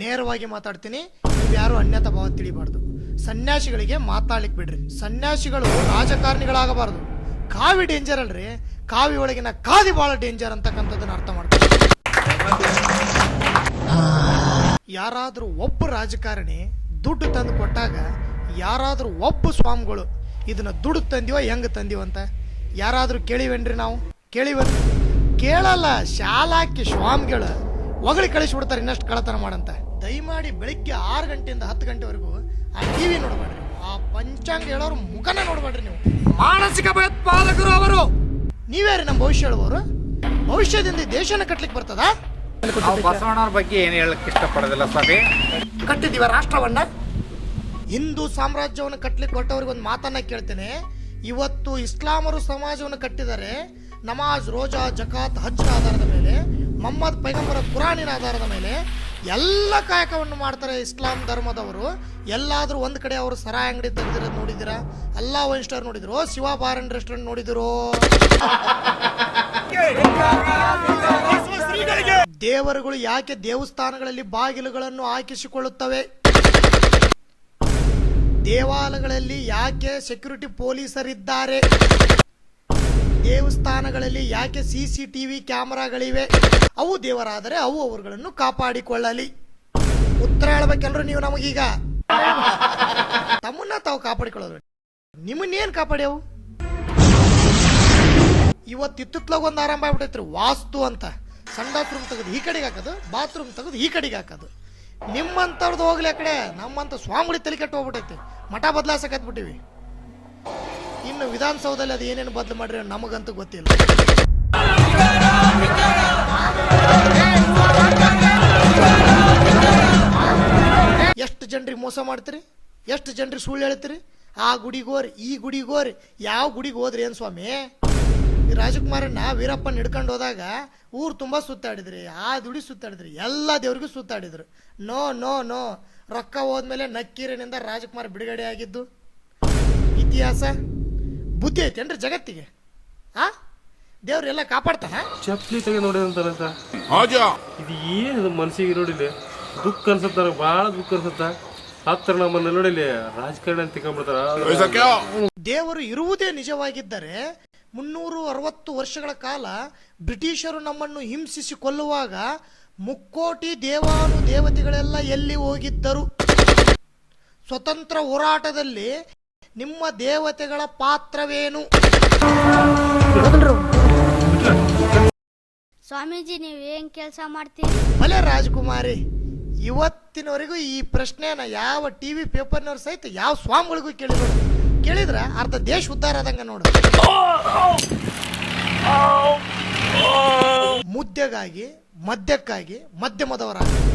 ನೇರವಾಗಿ ಮಾತಾಡ್ತೀನಿ, ನೀವು ಯಾರು ಅನ್ಯತಾ ಭಾವ ತಿಳಿಬಾರ್ದು. ಸನ್ಯಾಸಿಗಳಿಗೆ ಮಾತಾಡ್ಲಿಕ್ಕೆ ಬಿಡ್ರಿ. ಸನ್ಯಾಸಿಗಳು ರಾಜಕಾರಣಿಗಳಾಗಬಾರ್ದು. ಕಾವಿ ಡೇಂಜರ್ ಅಲ್ರಿ, ಕಾವಿ ಒಳಗಿನ ಕಾದಿ ಬಹಳ ಡೇಂಜರ್ ಅಂತಕ್ಕಂಥದ್ದನ್ನ ಅರ್ಥ ಮಾಡ್ತಾರೆ. ಯಾರಾದ್ರೂ ಒಬ್ಬ ರಾಜಕಾರಣಿ ದುಡ್ಡು ತಂದು ಕೊಟ್ಟಾಗ ಯಾರಾದ್ರೂ ಒಬ್ಬ ಸ್ವಾಮಿಗಳು ಇದನ್ನ ದುಡ್ಡು ತಂದಿವ ಹೆಂಗ್ ತಂದಿವ ಅಂತ ಯಾರಾದ್ರೂ ಕೇಳಿವೇನ್ರಿ? ನಾವು ಕೇಳಿವನ್? ಕೇಳಲ್ಲ. ಶಾಲಾಕಿ ಸ್ವಾಮಿಗಳು ಒಗಳಿ ಕಳಿಸ್ಬಿಡ್ತಾರೆ ಇನ್ನಷ್ಟು ಕಳತನ ಮಾಡಂತ. ದಯಮಾಡಿ ಬೆಳಿಗ್ಗೆ 6 ಗಂಟೆಯಿಂದ 10 ಗಂಟೆವರೆಗೂ ಆ ಟಿವಿ ನೋಡ್ಬೇಡ್ರಿ, ಆ ಪಂಚಾಂಗ ಹೇಳೋರು ಮುಖನೇ ನೋಡ್ಬೇಡ್ರಿ. ನೀವು ಮಾನಸಿಕ ಭಯೋತ್ಪಾದಕರು ಅವರು. ನೀವ್ಯಾರಿ ನಮ್ಮ ಭವಿಷ್ಯ ಹೇಳುವವರು? ಭವಿಷ್ಯದಿಂದ ದೇಶನ ಕಟ್ಲಿಕ್ಕೆ ಬರ್ತದ? ಬಸವಣ್ಣವ್ರ ಬಗ್ಗೆ ಏನು ಹೇಳಕ್ ಇಷ್ಟಪಡೋದಿಲ್ಲ ಸ್ವಾಮಿ. ಕಟ್ಟಿದೀವ ರಾಷ್ಟ್ರವನ್ನ, ಹಿಂದೂ ಸಾಮ್ರಾಜ್ಯವನ್ನು ಕಟ್ಲಿಕ್ಕೆ ಹೊರಟವ್ರಿಗೆ ಒಂದು ಮಾತನ್ನ ಕೇಳ್ತೇನೆ. ಇವತ್ತು ಇಸ್ಲಾಮರು ಸಮಾಜವನ್ನು ಕಟ್ಟಿದ್ದಾರೆ. ನಮಾಜ್, ರೋಜಾ, ಜಕಾತ್, ಹಜ್ನ ಆಧಾರದ ಮೇಲೆ, ಮೊಹಮ್ಮದ್ ಪೈಗಂಬರ ಕುರಾನಿನ ಆಧಾರದ ಮೇಲೆ ಎಲ್ಲ ಕಾಯಕವನ್ನು ಮಾಡ್ತಾರೆ ಇಸ್ಲಾಂ ಧರ್ಮದವರು. ಎಲ್ಲಾದ್ರೂ ಒಂದ್ ಕಡೆ ಅವರು ಸರಾಯಿ ಅಂಗಡಿ ತೆಗೆದಿರೋದು ನೋಡಿದಿರಾ? ಅಲ್ಲಾ ಒನ್ ಸ್ಟಾರ್ ನೋಡಿದ್ರು? ಶಿವ ಬಾರ್ ಅಂಡ್ ರೆಸ್ಟೋರೆಂಟ್ ನೋಡಿದ್ರು? ದೇವರುಗಳು ಯಾಕೆ ದೇವಸ್ಥಾನಗಳಲ್ಲಿ ಬಾಗಿಲುಗಳನ್ನು ಹಾಕಿಸಿಕೊಳ್ಳುತ್ತವೆ? ದೇವಾಲಯಗಳಲ್ಲಿ ಯಾಕೆ ಸೆಕ್ಯೂರಿಟಿ ಪೊಲೀಸರಿದ್ದಾರೆ? ದೇವಸ್ಥಾನಗಳಲ್ಲಿ ಯಾಕೆ CCTV ಕ್ಯಾಮೆರಾಗಳಿವೆ? ಅವು ದೇವರಾದರೆ ಅವು ಅವರುಗಳನ್ನು ಕಾಪಾಡಿಕೊಳ್ಳಲಿ. ಉತ್ತರ ಹೇಳ್ಬೇಕಲ್ರು ನೀವು ನಮಗೀಗ. ತಮ್ಮನ್ನ ತಾವು ಕಾಪಾಡಿಕೊಳ್ಳೋದು, ನಿಮ್ಮನ್ನೇನು ಕಾಪಾಡ್ಯಾವು? ಇವತ್ತಿತ್ತಲಾಗ ಒಂದು ಆರಂಭ ಆಗ್ಬಿಟ್ಟೈತ್ರಿ ವಾಸ್ತು ಅಂತ. ಸಂಡಾಸ್ ರೂಮ್ ತೆಗೆದು ಈ ಕಡೆಗೆ ಹಾಕೋದು, ಬಾತ್ರೂಮ್ ತೆಗೆದು ಈ ಕಡೆಗೆ ಹಾಕೋದು. ನಿಮ್ಮಂಥವ್ರದ್ದು ಹೋಗ್ಲಿ ಆ ಕಡೆ, ನಮ್ಮಂತ ಸ್ವಾಮಿಗಳು ತಲೆ ಕೆಟ್ಟು ಹೋಗ್ಬಿಟ್ಟೈತಿ. ಮಠ ಬದಲಾಸಕತ್ಬಿಟ್ಟಿವಿ. ಇನ್ನು ವಿಧಾನಸೌಧದಲ್ಲಿ ಅದು ಏನೇನು ಬದಲು ಮಾಡ್ರಿ ನಮಗಂತೂ ಗೊತ್ತಿಲ್ಲ. ಎಷ್ಟು ಜನರಿಗೆ ಮೋಸ ಮಾಡ್ತೀರಿ, ಎಷ್ಟು ಜನರಿಗೆ ಸುಳ್ಳು ಹೇಳ್ತೀರಿ? ಆ ಗುಡಿಗೋರಿ ಈ ಗುಡಿಗೋರಿ, ಯಾವ ಗುಡಿಗೆ ಹೋದ್ರಿ ಏನ್ ಸ್ವಾಮಿ? ಈ ರಾಜಕುಮಾರನ್ನ ವೀರಪ್ಪನ ಹಿಡ್ಕೊಂಡು ಹೋದಾಗ ಊರು ತುಂಬಾ ಸುತ್ತಾಡಿದ್ರಿ, ಆ ದುಡಿ ಸುತ್ತಾಡಿದ್ರಿ, ಎಲ್ಲ ದೇವ್ರಿಗೂ ಸುತ್ತಾಡಿದ್ರು. ನೋ ನೋ ನೋ, ರೊಕ್ಕ ಹೋದ್ಮೇಲೆ ನಕ್ಕೀರಿನಿಂದ ರಾಜಕುಮಾರ ಬಿಡುಗಡೆ ಆಗಿದ್ದು ಇತಿಹಾಸ. ಬುದ್ಧಿ ಐತೇನ್ರಿ ಜಗತ್ತಿಗೆ? ಆ ದೇವ್ರೆಲ್ಲ ಕಾಪಾಡ್ತಾನ? ಚಪ್ಲಿ ತೆಗೆ ನೋಡಿದಂತ ಇದು ಏನು ಮನ್ಸಿಗೆ ನೋಡಿಲಿ ದುಃಖ ಅನ್ಸತ್ತ, ನನಗೆ ಭಾಳ ದುಃಖ ಅನ್ಸತ್ತ. ಹತ್ತಿರ ನಮ್ಮನ್ನ ನೋಡಿಲಿ ರಾಜಕಾರಣ ಅಂತ ತಿಳ್ಕೊಂಡ್ಬಿಡ್ತಾರ. ದೇವರು ಇರುವುದೇ ನಿಜವಾಗಿದ್ದರೆ 360 ವರ್ಷಗಳ ಕಾಲ ಬ್ರಿಟಿಷರು ನಮ್ಮನ್ನು ಹಿಂಸಿಸಿ ಕೊಲ್ಲುವಾಗ ಮುಕ್ಕೋಟಿ ದೇವಾನು ದೇವತೆಗಳೆಲ್ಲ ಎಲ್ಲಿ ಹೋಗಿದ್ದರು? ಸ್ವತಂತ್ರ ಹೋರಾಟದಲ್ಲಿ ನಿಮ್ಮ ದೇವತೆಗಳ ಪಾತ್ರವೇನು? ಸ್ವಾಮೀಜಿ, ನೀವು ಏನ್ ಕೆಲಸ ಮಾಡ್ತೀರಿ? ಭಲೆ ರಾಜಕುಮಾರಿ, ಇವತ್ತಿನವರೆಗೂ ಈ ಪ್ರಶ್ನೆನ ಯಾವ ಟಿವಿ ಪೇಪರ್ನವ್ರು ಸಹಿತ ಯಾವ ಸ್ವಾಮಿಗಳಿಗೂ ಕೇಳಿದ್ರ ಅರ್ಧ ದೇಶ ಉದ್ಧಾರ ಆದಂಗ ನೋಡು. ಮುದ್ದೆಗಾಗಿ ಮದ್ಯಕ್ಕಾಗಿ ಮಾಧ್ಯಮದವರಾಗಿರ್ಬೇಕು.